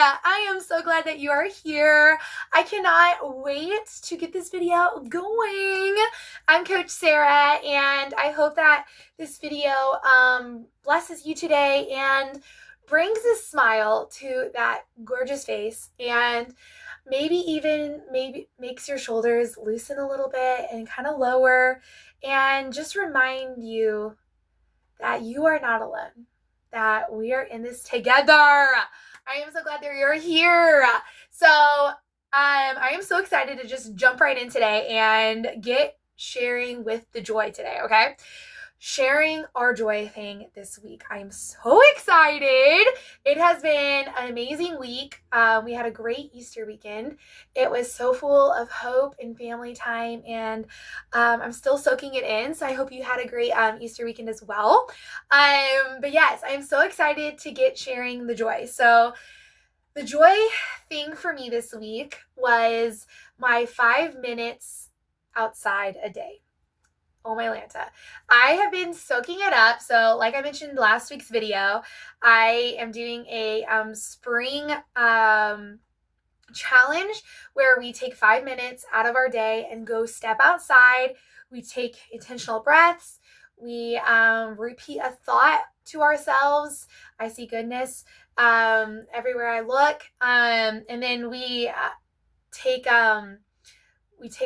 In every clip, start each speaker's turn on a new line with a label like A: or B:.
A: I am so glad that you are here. I cannot wait to get this video going. I'm Coach Sarah, and I hope that this video blesses you today and brings a smile to that gorgeous face, and maybe makes your shoulders loosen a little bit and kind of lower, and just remind you that you are not alone, that we are in this together. I am so glad that you're here. So I am so excited to just jump right in today and get sharing with the joy today, okay? Sharing our joy thing this week. I am so excited. It has been an amazing week. We had a great Easter weekend. It was so full of hope and family time, and I'm still soaking it in. So I hope you had a great Easter weekend as well. But yes, I'm so excited to get sharing the joy. So the joy thing for me this week was my 5 minutes outside a day. Oh my Lanta. I have been soaking it up. So like I mentioned last week's video, I am doing a spring challenge where we take 5 minutes out of our day and go step outside. We take intentional breaths. We repeat a thought to ourselves. I see goodness everywhere I look. And then we take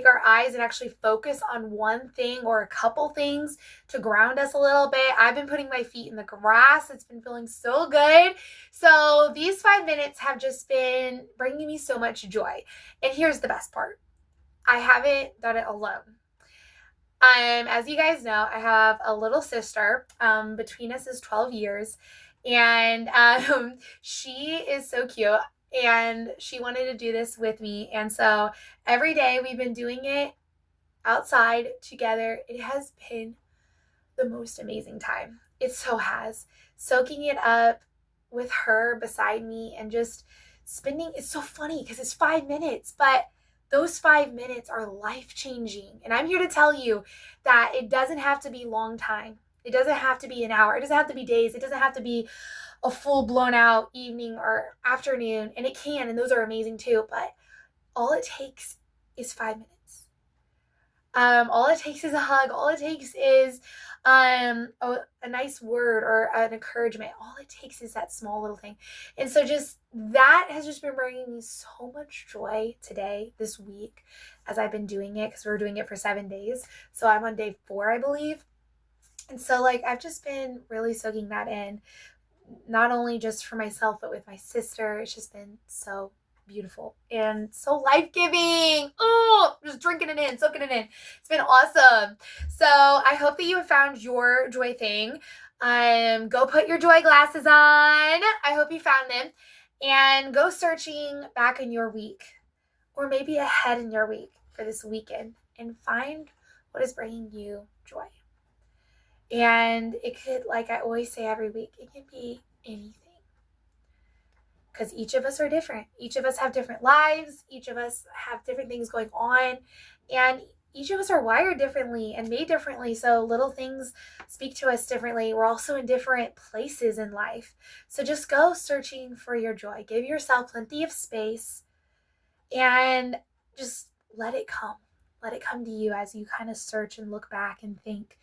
A: our eyes and actually focus on one thing or a couple things to ground us a little bit. I've been putting my feet in the grass. It's been feeling so good. So these 5 minutes have just been bringing me so much joy. And here's the best part. I haven't done it alone. As you guys know, I have a little sister. Between us is 12 years. And she is so cute. And she wanted to do this with me. And so every day we've been doing it outside together. It has been the most amazing time. It so has. Soaking it up with her beside me and just spending, it's so funny because it's 5 minutes, but those 5 minutes are life-changing. And I'm here to tell you that it doesn't have to be long time. It doesn't have to be an hour. It doesn't have to be days. It doesn't have to be a full blown out evening or afternoon, and it can, and those are amazing too, but all it takes is 5 minutes. All it takes is a hug. All it takes is a nice word or an encouragement. All it takes is that small little thing. And so just that has just been bringing me so much joy today, this week, as I've been doing it, because we're doing it for 7 days. So I'm on day 4, I believe. And so I've just been really soaking that in, not only just for myself, but with my sister. It's just been so beautiful and so life-giving. Oh, just drinking it in, soaking it in. It's been awesome. So I hope that you have found your joy thing. Go put your joy glasses on. I hope you found them. And go searching back in your week, or maybe ahead in your week for this weekend, and find what is bringing you joy. And it could, like I always say every week, it can be anything. Because each of us are different. Each of us have different lives. Each of us have different things going on. And each of us are wired differently and made differently. So little things speak to us differently. We're also in different places in life. So just go searching for your joy. Give yourself plenty of space and just let it come. Let it come to you as you kind of search and look back and think.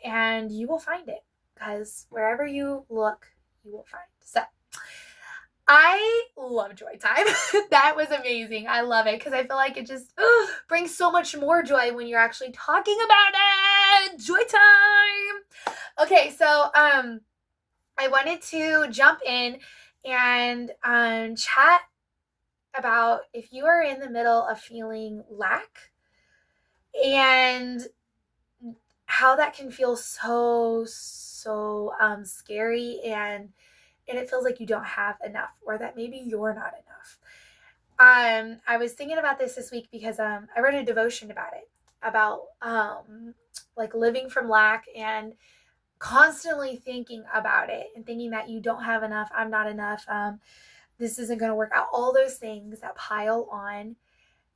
A: And you will find it, because wherever you look, you will find. So I love joy time. That was amazing. I love it because I feel like it just brings so much more joy when you're actually talking about it. Joy time. Okay, so I wanted to jump in and chat about if you are in the middle of feeling lack and how that can feel so scary, and it feels like you don't have enough, or that maybe you're not enough. I was thinking about this week because I wrote a devotion about it, about living from lack and constantly thinking about it and thinking that you don't have enough, I'm not enough, this isn't going to work out, all those things that pile on,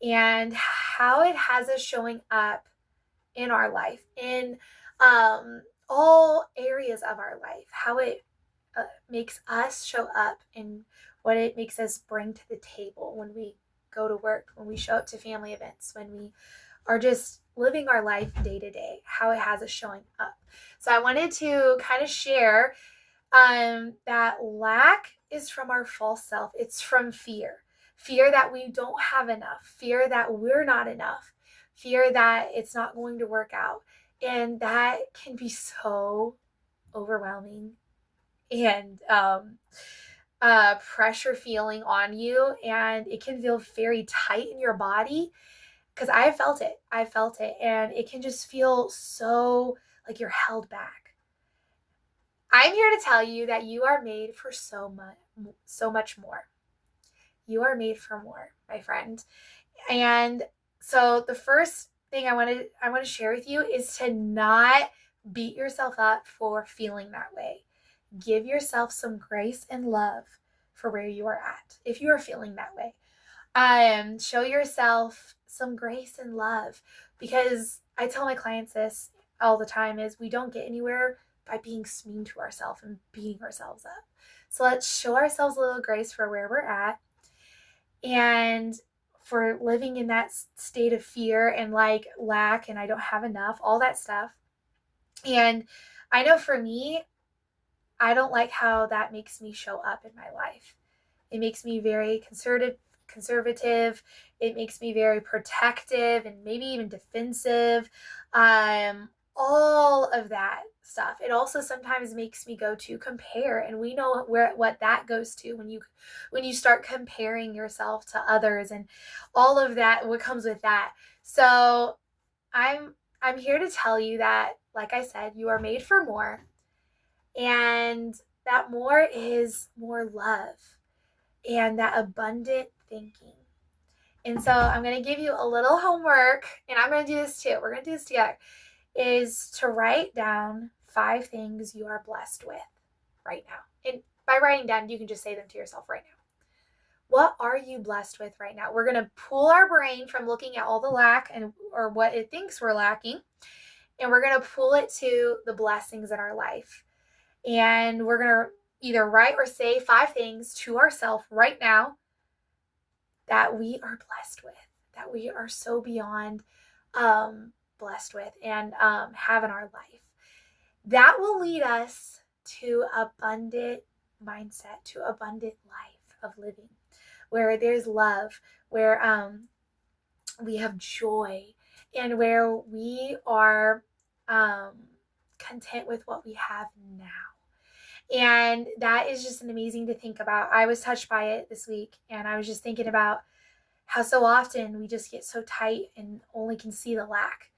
A: and how it has us showing up in our life, in all areas of our life, how it makes us show up in what it makes us bring to the table when we go to work, when we show up to family events, when we are just living our life day to day, how it has us showing up. So I wanted to kind of share that lack is from our false self. It's from fear that we don't have enough, fear that we're not enough, fear that it's not going to work out. And that can be so overwhelming and pressure feeling on you, and it can feel very tight in your body, because I felt it, and it can just feel so like you're held back. I'm here to tell you that you are made for so much more. You are made for more, my friend. And so the first thing I want to share with you is to not beat yourself up for feeling that way. Give yourself some grace and love for where you are at if you are feeling that way. Show yourself some grace and love, because I tell my clients this all the time, is we don't get anywhere by being mean to ourselves and beating ourselves up. So let's show ourselves a little grace for where we're at, and for living in that state of fear and like lack and I don't have enough, all that stuff. And I know for me, I don't like how that makes me show up in my life. It makes me very conservative. It makes me very protective and maybe even defensive. All of that stuff. It also sometimes makes me go to compare, and we know what that goes to when you start comparing yourself to others and all of that, what comes with that. So I'm here to tell you that, like I said, you are made for more, and that more is more love and that abundant thinking. And so I'm going to give you a little homework, and I'm going to do this too. We're going to do this together, is to write down 5 things you are blessed with right now. And by writing down, you can just say them to yourself right now. What are you blessed with right now? We're going to pull our brain from looking at all the lack or what it thinks we're lacking, and we're going to pull it to the blessings in our life. And we're going to either write or say 5 things to ourselves right now that we are blessed with, that we are so beyond blessed with and have in our life. That will lead us to abundant mindset, to abundant life of living, where there's love, where we have joy, and where we are content with what we have now. And that is just an amazing to think about. I was touched by it this week, and I was just thinking about how so often we just get so tight and only can see the lack.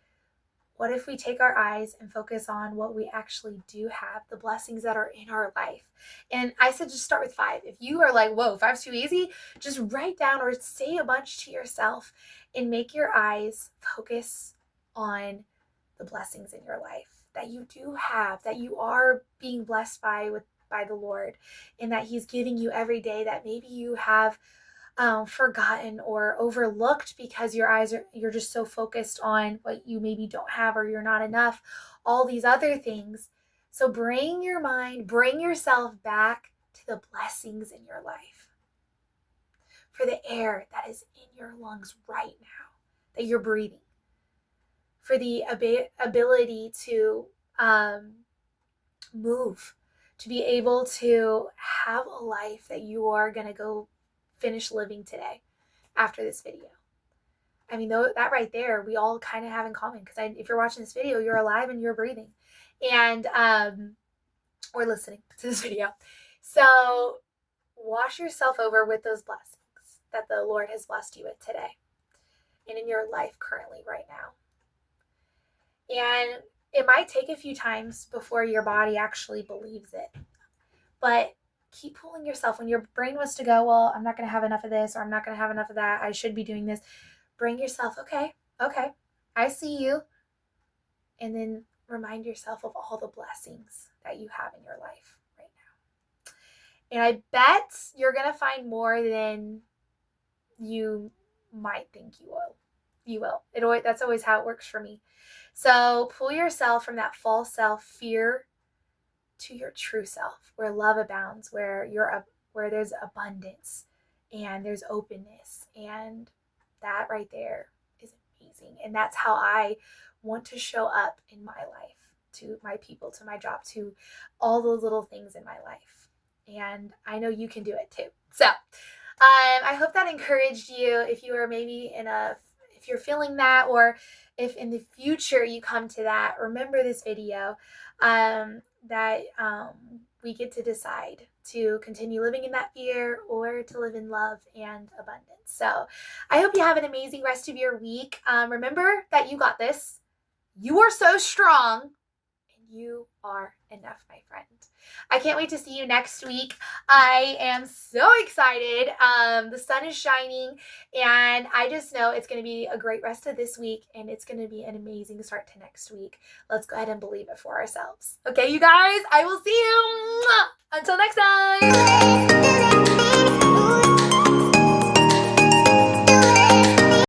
A: What if we take our eyes and focus on what we actually do have, the blessings that are in our life? And I said just start with 5. If you are like, whoa, 5's too easy, just write down or say a bunch to yourself and make your eyes focus on the blessings in your life that you do have, that you are being blessed by the Lord, and that He's giving you every day that maybe you have forgotten or overlooked because you're just so focused on what you maybe don't have or you're not enough, all these other things. So bring yourself back to the blessings in your life, for the air that is in your lungs right now that you're breathing, for the ability to move, to be able to have a life that you are going to go finish living today after this video. I mean, that right there, we all kind of have in common, because if you're watching this video, you're alive and you're breathing, and or listening to this video. So wash yourself over with those blessings that the Lord has blessed you with today and in your life currently right now. And it might take a few times before your body actually believes it, but keep pulling yourself. When your brain wants to go, well, I'm not going to have enough of this, or I'm not going to have enough of that, I should be doing this. Bring yourself, okay, I see you. And then remind yourself of all the blessings that you have in your life right now. And I bet you're going to find more than you might think you will. You will. That's always how it works for me. So pull yourself from that false self fear to your true self, where love abounds, where where there's abundance and there's openness. And that right there is amazing. And that's how I want to show up in my life, to my people, to my job, to all the little things in my life. And I know you can do it too. So I hope that encouraged you. If you are maybe if you're feeling that, or if in the future you come to that, remember this video, that we get to decide to continue living in that fear or to live in love and abundance. So I hope you have an amazing rest of your week. Remember that you got this. You are so strong, and you are enough, my friend. I can't wait to see you next week. I am so excited. The sun is shining, and I just know it's going to be a great rest of this week, and it's going to be an amazing start to next week. Let's go ahead and believe it for ourselves. Okay, you guys, I will see you. Until next time.